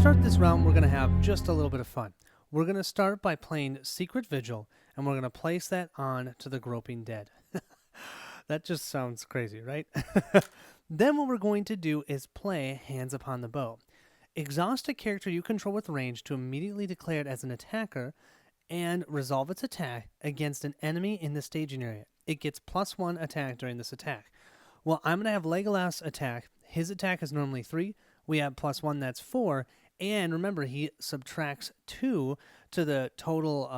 start this round, we're going to have just a little bit of fun. We're going to start by playing Secret Vigil, and we're going to place that on to the Groping Dead. That just sounds crazy, right? Then what we're going to do is play Hands Upon the Bow. Exhaust a character you control with range to immediately declare it as an attacker and resolve its attack against an enemy in the staging area. It gets +1 attack during this attack. Well, I'm going to have Legolas attack. His attack is normally 3. We have +1, that's 4. And remember, he subtracts 2 to the total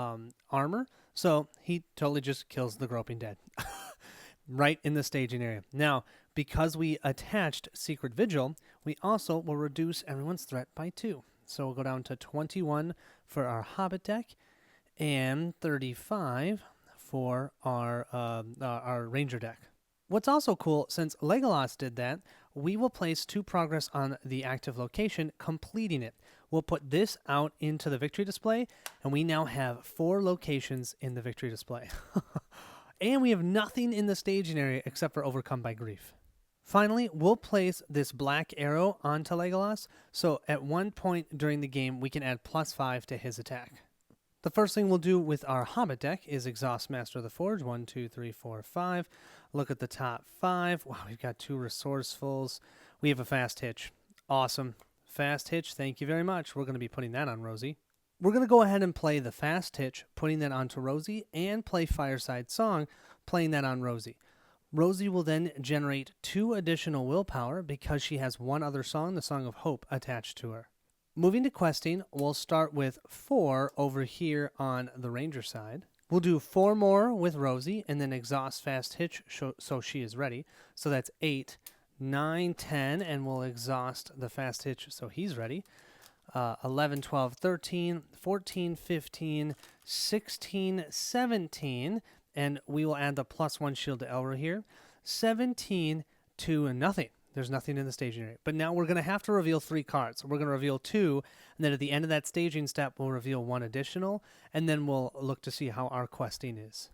armor. So he totally just kills the Groping Dead right in the staging area. Now, because we attached Secret Vigil, we also will reduce everyone's threat by 2. So we'll go down to 21 for our Hobbit deck and 35 for our Ranger deck. What's also cool, since Legolas did that, we will place 2 progress on the active location, completing it. We'll put this out into the victory display, and we now have 4 locations in the victory display. And we have nothing in the staging area except for Overcome by Grief. Finally, we'll place this black arrow onto Legolas, so at one point during the game, we can add +5 to his attack. The first thing we'll do with our Hobbit deck is exhaust Master of the Forge. 1, 2, 3, 4, 5. Look at the top 5. Wow, we've got 2 resourcefuls. We have a fast hitch. Awesome. Fast hitch, thank you very much. We're going to be putting that on Rosie. We're going to go ahead and play the fast hitch, putting that onto Rosie, and play Fireside Song, playing that on Rosie. Rosie will then generate 2 additional willpower because she has one other song, the Song of Hope, attached to her. Moving to questing, we'll start with 4 over here on the Ranger side. We'll do 4 more with Rosie and then exhaust Fast Hitch so she is ready. So that's 8, 9, 10, and we'll exhaust the Fast Hitch so he's ready. 11, 12, 13, 14, 15, 16, 17, and we will add the +1 shield to Elra here. 17 to nothing. There's nothing in the staging area. But now we're going to have to reveal 3 cards. We're going to reveal 2, and then at the end of that staging step, we'll reveal 1 additional, and then we'll look to see how our questing is.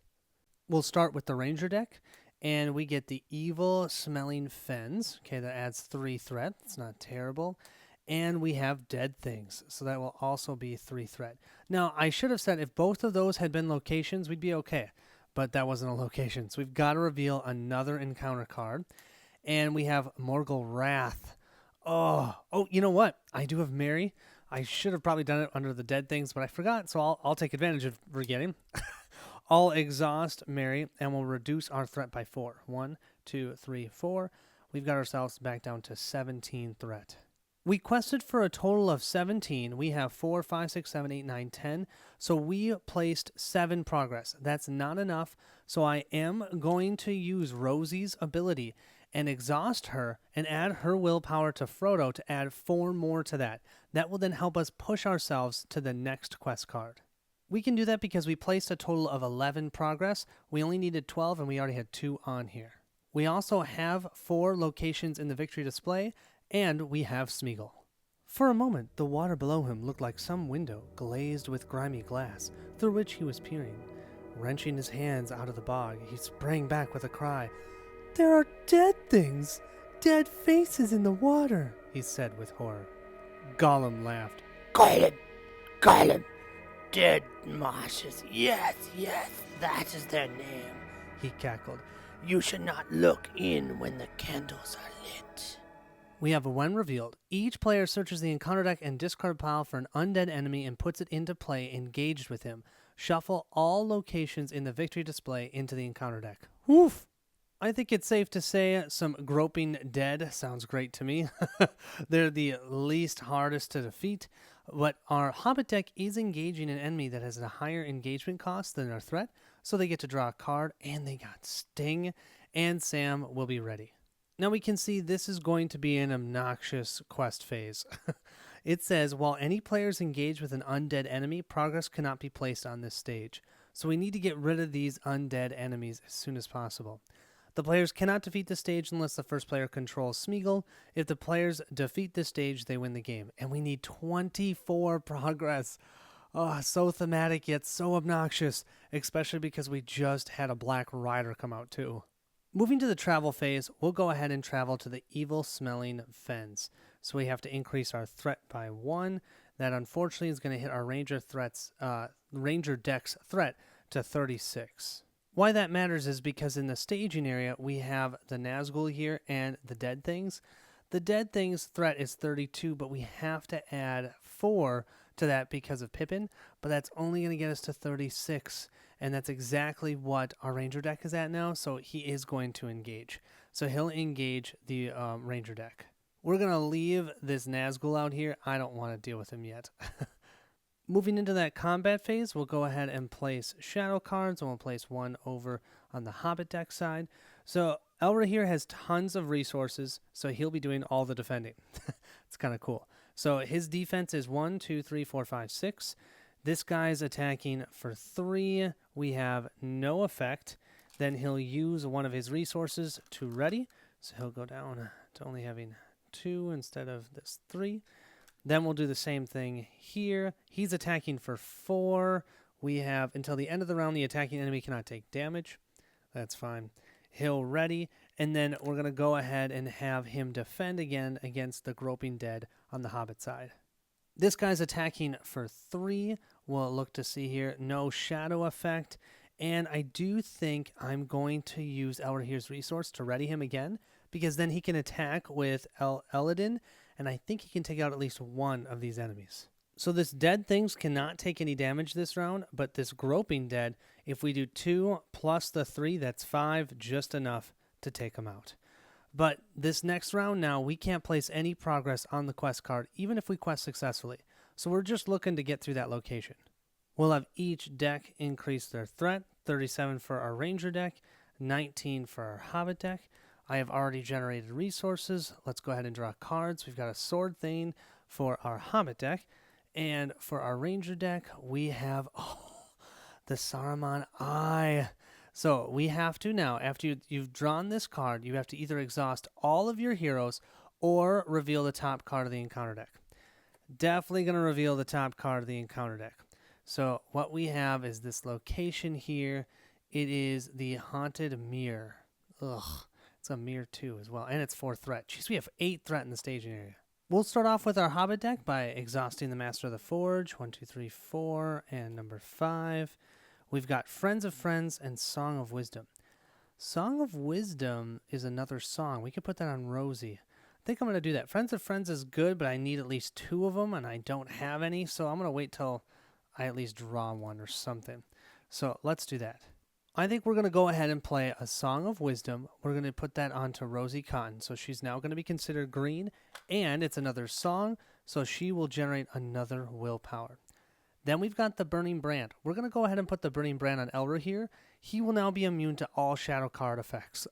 We'll start with the Ranger deck, and we get the Evil Smelling Fens. Okay, that adds 3 threat. It's not terrible. And we have Dead Things, so that will also be 3 threat. Now, I should have said if both of those had been locations, we'd be okay. But that wasn't a location, so we've got to reveal another encounter card. And we have Morgul Wrath. Oh, you know what? I do have Mary. I should have probably done it under the Dead Things, but I forgot, so I'll take advantage of forgetting. I'll exhaust Mary, and we'll reduce our threat by 4. 1, 2, 3, 4. We've got ourselves back down to 17 threat. We quested for a total of 17. We have 4, 5, 6, 7, 8, 9, 10. So we placed 7 progress. That's not enough. So I am going to use Rosie's ability and exhaust her and add her willpower to Frodo to add 4 more to that. That will then help us push ourselves to the next quest card. We can do that because we placed a total of 11 progress. We only needed 12 and we already had 2 on here. We also have 4 locations in the victory display, and we have Smeagol. For a moment, the water below him looked like some window glazed with grimy glass through which he was peering. Wrenching his hands out of the bog, he sprang back with a cry. "There are dead things! Dead faces in the water!" he said with horror. Gollum laughed. Gollum! Dead Marshes! Yes, that is their name," he cackled. "You should not look in when the candles are lit." We have when revealed. Each player searches the encounter deck and discard pile for an undead enemy and puts it into play engaged with him. Shuffle all locations in the victory display into the encounter deck. Woof! I think it's safe to say some Groping Dead sounds great to me. They're the least hardest to defeat, but our Hobbit deck is engaging an enemy that has a higher engagement cost than our threat, so they get to draw a card, and they got Sting, and Sam will be ready. Now we can see this is going to be an obnoxious quest phase. It says, while any players engage with an undead enemy, progress cannot be placed on this stage. So we need to get rid of these undead enemies as soon as possible. The players cannot defeat the stage unless the first player controls Smeagol. If the players defeat this stage, they win the game. And we need 24 progress. Oh, so thematic yet so obnoxious, especially because we just had a Black Rider come out too. Moving to the travel phase, we'll go ahead and travel to the Evil Smelling Fens. so we have to increase our threat by 1. That unfortunately is going to hit our Ranger Deck's threat to 36. Why that matters is because in the staging area, we have the Nazgul here and the Dead Things. The Dead Things threat is 32, but we have to add 4 to that because of Pippin, but that's only going to get us to 36, and that's exactly what our Ranger Deck is at now, so he is going to engage. So he'll engage the Ranger Deck. We're going to leave this Nazgul out here. I don't want to deal with him yet. Moving into that combat phase, we'll go ahead and place shadow cards, and we'll place one over on the Hobbit deck side. So Elra here has tons of resources, so he'll be doing all the defending. It's kind of cool. So his defense is 1, 2, 3, 4, 5, 6. This guy's attacking for 3. We have no effect. Then he'll use one of his resources to ready. So he'll go down to only having 2 instead of this 3. Then we'll do the same thing here. He's attacking for 4. We have until the end of the round, the attacking enemy cannot take damage. That's fine. He'll ready, and then we're going to go ahead and have him defend again against the Groping Dead on the Hobbit side. This guy's attacking for 3. We'll look to see here. No shadow effect. And I do think I'm going to use Elrahir's resource to ready him again, because then he can attack with Eladin, and I think he can take out at least one of these enemies. So this Dead Things cannot take any damage this round, but this Groping Dead, if we do 2 plus the 3, that's 5, just enough to take him out. But this next round now, we can't place any progress on the quest card, even if we quest successfully. So we're just looking to get through that location. We'll have each deck increase their threat, 37 for our Ranger deck, 19 for our Hobbit deck. I have already generated resources. Let's go ahead and draw cards. We've got a Sword Thane for our Hobbit deck. And for our Ranger deck, we have the Saruman Eye. So we have to now, after you've drawn this card, you have to either exhaust all of your heroes or reveal the top card of the encounter deck. Definitely going to reveal the top card of the encounter deck. So what we have is this location here. It is the Haunted Mirror. Ugh. It's a mirror 2 as well, and it's 4 threat. Jeez, we have 8 threat in the staging area. We'll start off with our Hobbit deck by exhausting the Master of the Forge, 1, 2, 3, 4, and number 5. We've got Friends of Friends and Song of Wisdom. Song of Wisdom is another song. We could put that on Rosie. I think I'm going to do that. Friends of Friends is good, but I need at least 2 of them, and I don't have any, so I'm going to wait till I at least draw one or something. So let's do that. I think we're going to go ahead and play a Song of Wisdom. We're going to put that onto Rosie Cotton. So she's now going to be considered green, and it's another song, so she will generate another willpower. Then we've got the Burning Brand. We're going to go ahead and put the Burning Brand on Elra here. He will now be immune to all shadow card effects.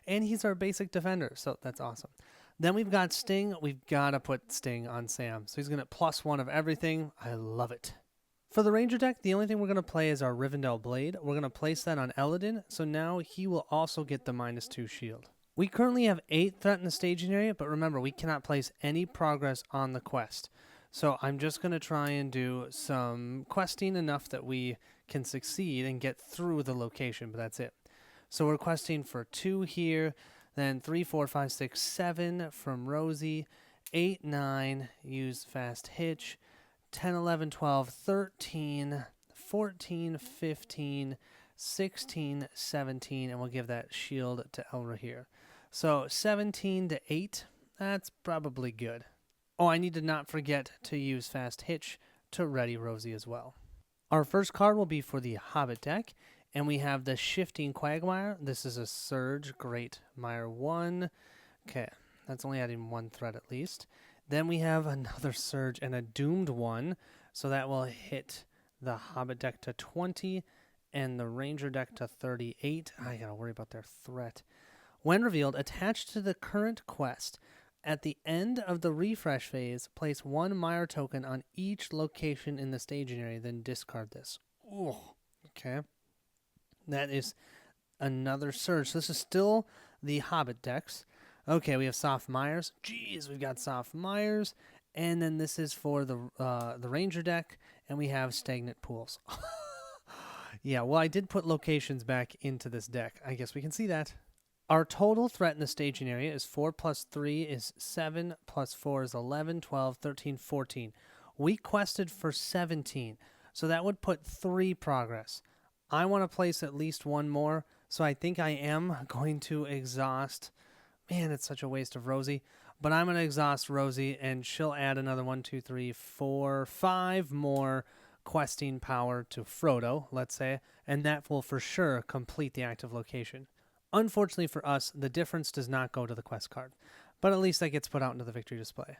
And he's our basic defender, so that's awesome. Then we've got Sting. We've got to put Sting on Sam. So he's going to +1 of everything. I love it. For the Ranger deck, the only thing we're going to play is our Rivendell Blade. We're going to place that on Eladin, so now he will also get the -2 shield. We currently have 8 threat in the staging area, but remember, we cannot place any progress on the quest. So I'm just going to try and do some questing enough that we can succeed and get through the location, but that's it. So we're questing for 2 here, then 3, 4, 5, 6, 7 from Rosie, 8, 9, use Fast Hitch, 10, 11, 12, 13, 14, 15, 16, 17, and we'll give that shield to Elra here. So 17 to 8, that's probably good. Oh, I need to not forget to use Fast Hitch to ready Rosie as well. Our first card will be for the Hobbit deck, and we have the Shifting Quagmire. This is a Surge Great Mire 1. Okay, that's only adding 1 threat at least. Then we have another Surge and a Doomed 1, so that will hit the Hobbit deck to 20 and the Ranger deck to 38. I gotta worry about their threat. When revealed, attached to the current quest, at the end of the refresh phase, place 1 Mire token on each location in the staging area, then discard this. Ooh, okay. That is another Surge. So this is still the Hobbit decks. Okay, we have Soft Mires. Jeez, we've got Soft Mires. And then this is for the Ranger deck, and we have Stagnant Pools. Yeah, well, I did put locations back into this deck. I guess we can see that. Our total threat in the staging area is 4 plus 3 is 7, plus 4 is 11, 12, 13, 14. We quested for 17, so that would put 3 progress. I want to place at least one more, so I think I am going to exhaust. Man, it's such a waste of Rosie. But I'm going to exhaust Rosie, and she'll add another 1, 2, 3, 4, 5 more questing power to Frodo, let's say, and that will for sure complete the active location. Unfortunately for us, the difference does not go to the quest card, but at least that gets put out into the victory display.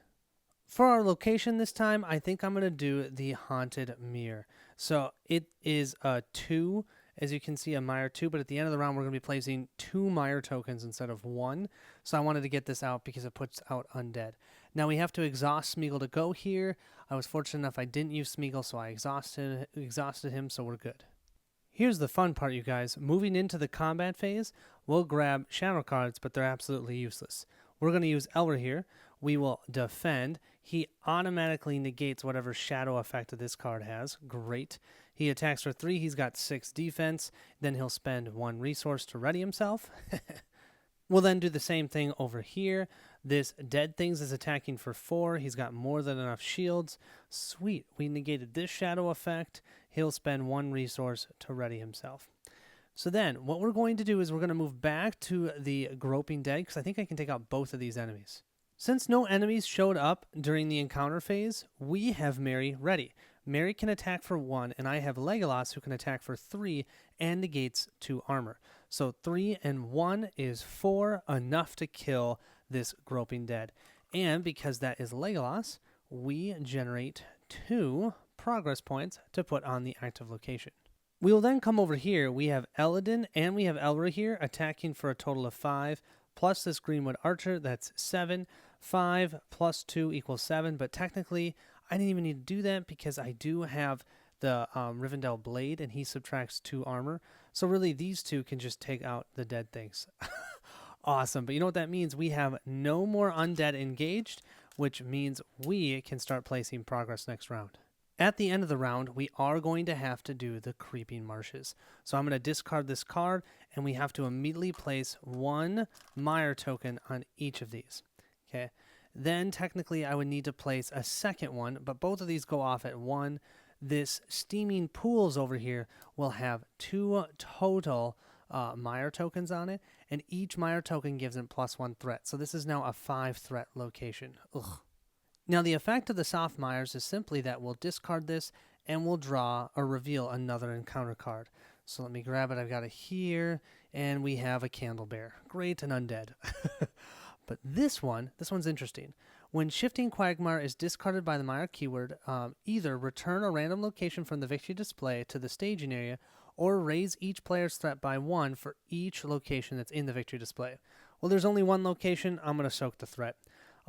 For our location this time, I think I'm going to do the Haunted Mirror. So it is a 2, as you can see, a Mire 2, but at the end of the round, we're going to be placing 2 Mire tokens instead of 1. So I wanted to get this out because it puts out Undead. Now we have to exhaust Smeagol to go here. I was fortunate enough I didn't use Smeagol, so I exhausted him, so we're good. Here's the fun part, you guys. Moving into the combat phase, we'll grab shadow cards, but they're absolutely useless. We're going to use Elder here. We will defend. He automatically negates whatever shadow effect that this card has. Great. He attacks for 3. He's got 6 defense. Then he'll spend 1 resource to ready himself. We'll then do the same thing over here. This Dead Things is attacking for 4. He's got more than enough shields. Sweet. We negated this shadow effect. He'll spend 1 resource to ready himself. So then, what we're going to do is we're going to move back to the Groping Dead, because I think I can take out both of these enemies. Since no enemies showed up during the encounter phase, we have Merry ready. Merry can attack for 1, and I have Legolas who can attack for 3 and negates 2 armor. So 3 and 1 is 4, enough to kill this Groping Dead. And because that is Legolas, we generate 2 progress points to put on the active location. We will then come over here. We have Eladin and we have Elra here attacking for a total of 5, plus this Greenwood Archer, that's 7. 5 plus 2 equals 7, but technically I didn't even need to do that because I do have the Rivendell Blade and he subtracts 2 armor. So really these two can just take out the Dead Things. Awesome, but you know what that means? We have no more undead engaged, which means we can start placing progress next round. At the end of the round, we are going to have to do the Creeping Marshes. So I'm going to discard this card, and we have to immediately place 1 Mire token on each of these. Okay. Then technically I would need to place a second one, but both of these go off at 1. This Steaming Pools over here will have 2 total Mire tokens on it, and each Mire token gives it +1 threat. So this is now a 5 threat location. Ugh. Now, the effect of the soft mires is simply that we'll discard this and we'll draw or reveal another encounter card. So let me grab it. I've got it here, and we have a Candle Bear. Great and undead. But this one's interesting. When Shifting Quagmire is discarded by the Mire keyword, either return a random location from the victory display to the staging area, or raise each player's threat by 1 for each location that's in the victory display. Well, there's only one location. I'm going to soak the threat.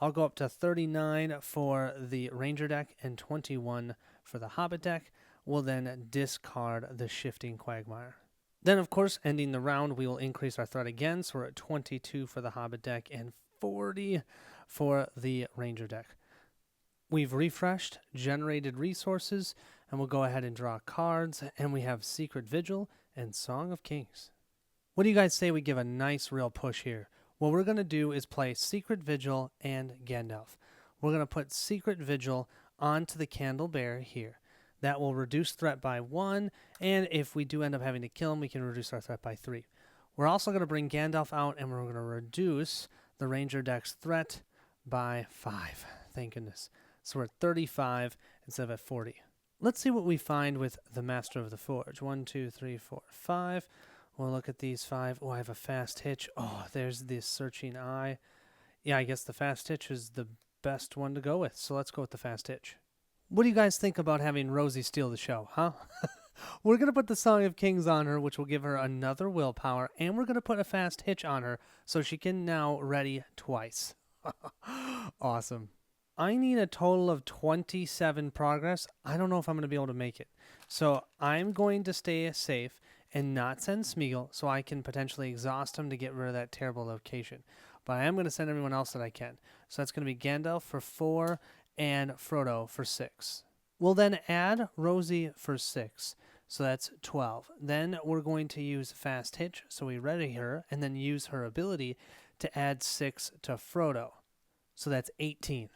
I'll go up to 39 for the Ranger deck and 21 for the Hobbit deck. We'll then discard the Shifting Quagmire. Then, of course, ending the round, we will increase our threat again. So we're at 22 for the Hobbit deck and 40 for the Ranger deck. We've refreshed, generated resources, and we'll go ahead and draw cards. And we have Secret Vigil and Song of Kings. What do you guys say we give a nice real push here? What we're going to do is play Secret Vigil and Gandalf. We're going to put Secret Vigil onto the Candle Bear here. That will reduce threat by 1, and if we do end up having to kill him, we can reduce our threat by 3. We're also going to bring Gandalf out, and we're going to reduce the Ranger deck's threat by 5. Thank goodness. So we're at 35 instead of at 40. Let's see what we find with the Master of the Forge. 1, 2, 3, 4, 5. We'll look at these 5. Oh, I have a fast hitch. Oh, there's this searching eye. Yeah, I guess the fast hitch is the best one to go with. So let's go with the fast hitch. What do you guys think about having Rosie steal the show, huh? We're going to put the Song of Kings on her, which will give her another willpower. And we're going to put a fast hitch on her so she can now ready twice. Awesome. I need a total of 27 progress. I don't know if I'm going to be able to make it. So I'm going to stay safe and not send Smeagol so I can potentially exhaust him to get rid of that terrible location. But I am going to send everyone else that I can. So that's going to be Gandalf for 4 and Frodo for 6. We'll then add Rosie for 6. So that's 12. Then we're going to use Fast Hitch, so we ready her, and then use her ability to add 6 to Frodo. So that's 18.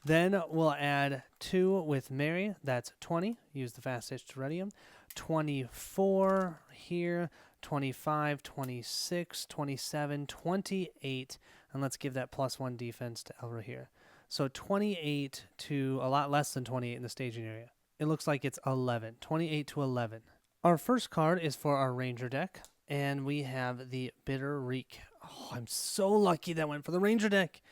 Then we'll add 2 with Mary. That's 20. Use the Fast Hitch to ready him. 24 here. 25, 26, 27, 28. And let's give that +1 defense to Elra here. So 28 to a lot less than 28 in the staging area. It looks like it's 11. 28 to 11. Our first card is for our Ranger deck. And we have the Bitter Reek. Oh, I'm so lucky that went for the Ranger deck.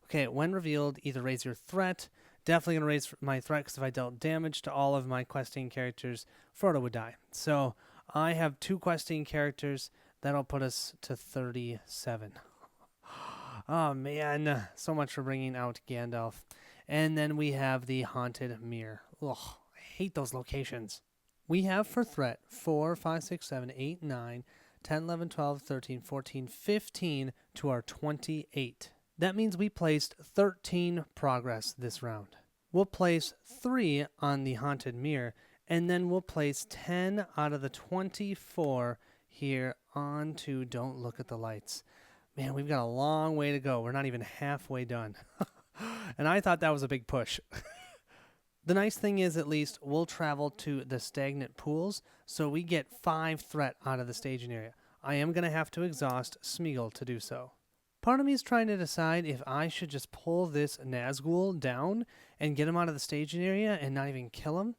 Okay, when revealed, either raise your threat. Definitely going to raise my threat because if I dealt damage to all of my questing characters, Frodo would die. So I have 2 questing characters. That'll put us to 37. Oh, man. So much for bringing out Gandalf. And then we have the Haunted Mirror. Ugh, I hate those locations. We have for threat 4, 5, 6, 7, 8, 9, 10, 11, 12, 13, 14, 15 to our 28. That means we placed 13 progress this round. We'll place 3 on the Haunted Mirror, and then we'll place 10 out of the 24 here onto Don't Look at the Lights. Man, we've got a long way to go. We're not even halfway done. And I thought that was a big push. The nice thing is, at least, we'll travel to the Stagnant Pools, so we get 5 threat out of the staging area. I am going to have to exhaust Smeagol to do so. Part of me is trying to decide if I should just pull this Nazgul down and get him out of the staging area and not even kill him.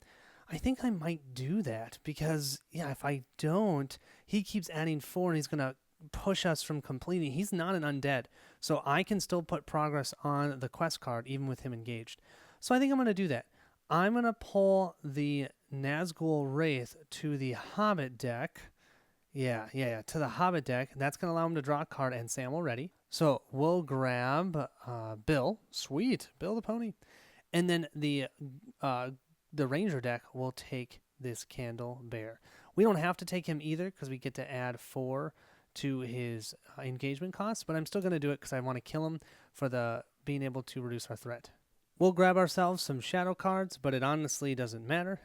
I think I might do that because, yeah, if I don't, he keeps adding 4 and he's going to push us from completing. He's not an undead, so I can still put progress on the quest card even with him engaged. So I think I'm going to do that. I'm going to pull the Nazgul Wraith to the Hobbit deck. Yeah, to the Hobbit deck. That's going to allow him to draw a card, and Sam will ready. So we'll grab Bill. Sweet. Bill the pony. And then the Ranger deck will take this Candle Bear. We don't have to take him either because we get to add 4 to his engagement cost, but I'm still going to do it because I want to kill him for the being able to reduce our threat. We'll grab ourselves some shadow cards, but it honestly doesn't matter.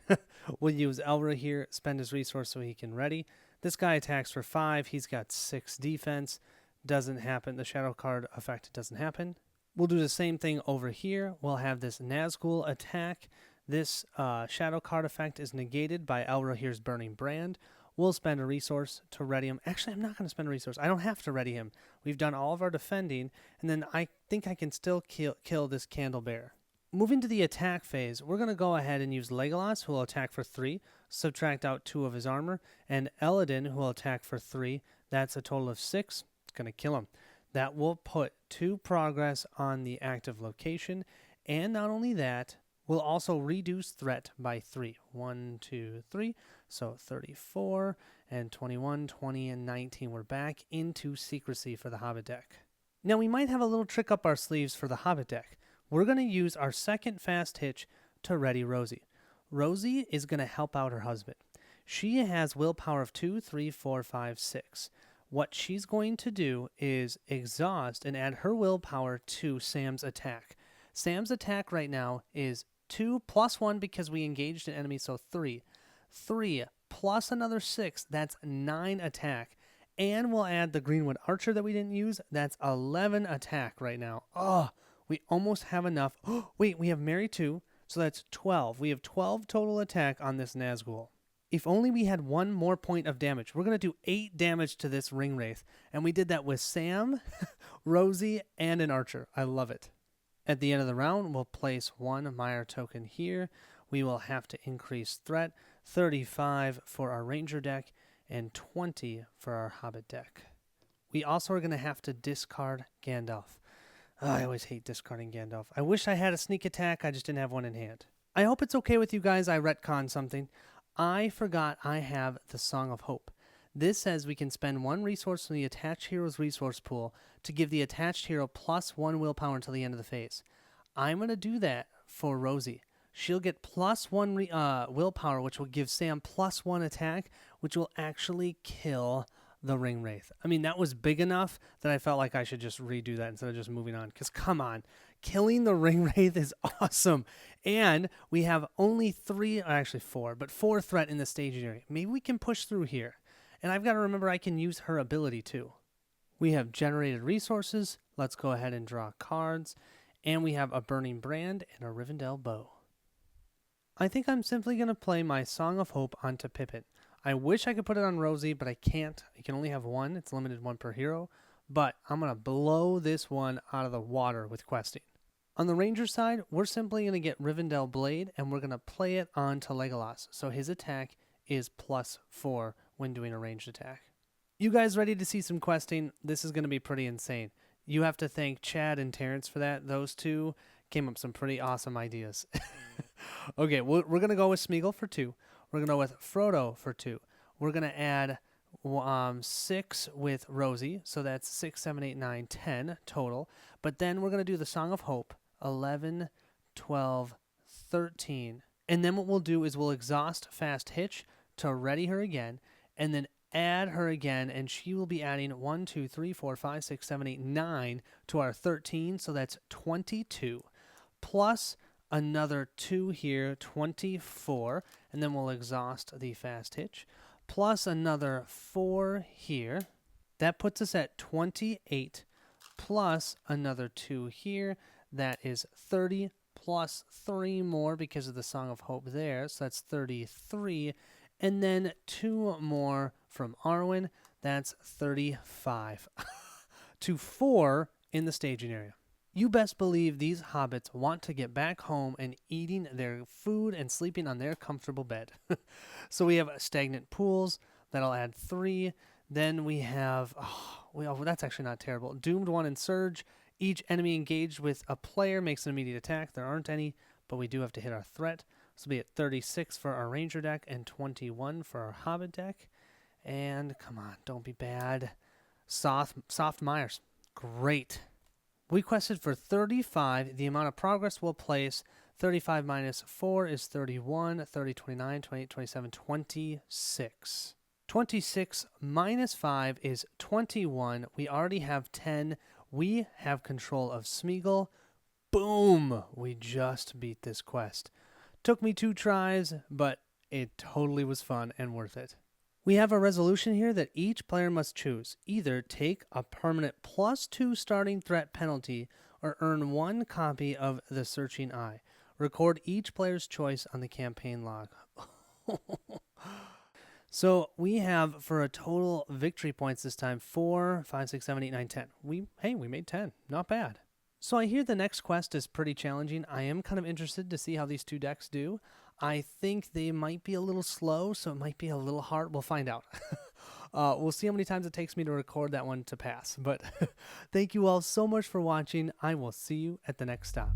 We'll use Elra here, spend his resource so he can ready. This guy attacks for 5. He's got 6 defense. Doesn't happen. The shadow card effect doesn't happen. We'll do the same thing over here. We'll have this Nazgul attack. This shadow card effect is negated by Elra here's Burning Brand. We'll spend a resource to ready him. Actually, I'm not going to spend a resource. I don't have to ready him. We've done all of our defending, and then I think I can still kill this Candle Bear. Moving to the attack phase, we're going to go ahead and use Legolas, who will attack for 3, subtract out 2 of his armor, and Eladin, who will attack for 3. That's a total of 6. It's going to kill him. That will put 2 progress on the active location, and not only that, we'll also reduce threat by 3. 1, 2, 3, so 34, and 21, 20, and 19. We're back into secrecy for the Hobbit deck. Now, we might have a little trick up our sleeves for the Hobbit deck. We're going to use our second Fast Hitch to ready Rosie. Rosie is going to help out her husband. She has willpower of 2, 3, 4, 5, 6. What she's going to do is exhaust and add her willpower to Sam's attack. Sam's attack right now is 2 plus 1 because we engaged an enemy, so 3. 3 plus another 6, that's 9 attack. And we'll add the Greenwood Archer that we didn't use. That's 11 attack right now. Oh, we almost have enough. Oh, wait, we have Mary too, so that's 12. We have 12 total attack on this Nazgul. If only we had 1 more point of damage. We're going to do 8 damage to this Ring Wraith, and we did that with Sam, Rosie, and an Archer. I love it. At the end of the round, we'll place 1 Mire token here. We will have to increase threat, 35 for our Ranger deck, and 20 for our Hobbit deck. We also are going to have to discard Gandalf. Oh, I always hate discarding Gandalf. I wish I had a sneak attack, I just didn't have one in hand. I hope it's okay with you guys I retcon something. I forgot I have the Song of Hope. This says we can spend 1 resource from the attached hero's resource pool to give the attached hero plus 1 willpower until the end of the phase. I'm going to do that for Rosie. She'll get plus 1 willpower, which will give Sam plus 1 attack, which will actually kill the Ring Wraith. I mean, that was big enough that I felt like I should just redo that instead of just moving on. Because come on, killing the Ring Wraith is awesome. And we have only 3, or actually 4, but 4 threat in the staging area. Maybe we can push through here. And I've got to remember I can use her ability too. We have generated resources. Let's go ahead and draw cards. And we have a Burning Brand and a Rivendell Bow. I think I'm simply going to play my Song of Hope onto Pippin. I wish I could put it on Rosie, but I can't. I can only have 1. It's limited 1 per hero. But I'm going to blow this one out of the water with questing. On the Ranger side, we're simply going to get Rivendell Blade, and we're going to play it onto Legolas. So his attack is +4 when doing a ranged attack. You guys ready to see some questing? This is going to be pretty insane. You have to thank Chad and Terrance for that. Those two came up with some pretty awesome ideas. Okay, we're going to go with Smeagol for 2. We're going to go with Frodo for 2. We're going to add 6 with Rosie. So that's 6, 7, 8, 9, 10 total. But then we're going to do the Song of Hope. 11, 12, 13. And then what we'll do is we'll exhaust Fast Hitch to ready her again. And then add her again. And she will be adding 1, 2, 3, 4, 5, 6, 7, 8, 9 to our 13. So that's 22. Plus another 2 here, 24, and then we'll exhaust the Fast Hitch, plus another 4 here. That puts us at 28, plus another 2 here. That is 30, plus 3 more because of the Song of Hope there, so that's 33, and then 2 more from Arwen, that's 35, to 4 in the staging area. You best believe these hobbits want to get back home and eating their food and sleeping on their comfortable bed. So we have stagnant pools. That'll add 3. Then we have, that's actually not terrible. Doomed 1 and Surge. Each enemy engaged with a player makes an immediate attack. There aren't any, but we do have to hit our threat. This will be at 36 for our Ranger deck and 21 for our Hobbit deck. And come on, don't be bad. Soft Myers. Great. We quested for 35. The amount of progress we'll place, 35 minus 4 is 31, 30, 29, 28, 27, 26. 26 minus 5 is 21. We already have 10. We have control of Smeagol. Boom! We just beat this quest. Took me 2 tries, but it totally was fun and worth it. We have a resolution here that each player must choose. Either take a permanent +2 starting threat penalty or earn 1 copy of the Searching Eye. Record each player's choice on the campaign log. So we have, for a total victory points this time, 4, 5, 6, 7, 8, 9, 10. We made 10. Not bad. So I hear the next quest is pretty challenging. I am kind of interested to see how these 2 decks do. I think they might be a little slow, so it might be a little hard. We'll find out. We'll see how many times it takes me to record that one to pass. But thank you all so much for watching. I will see you at the next stop.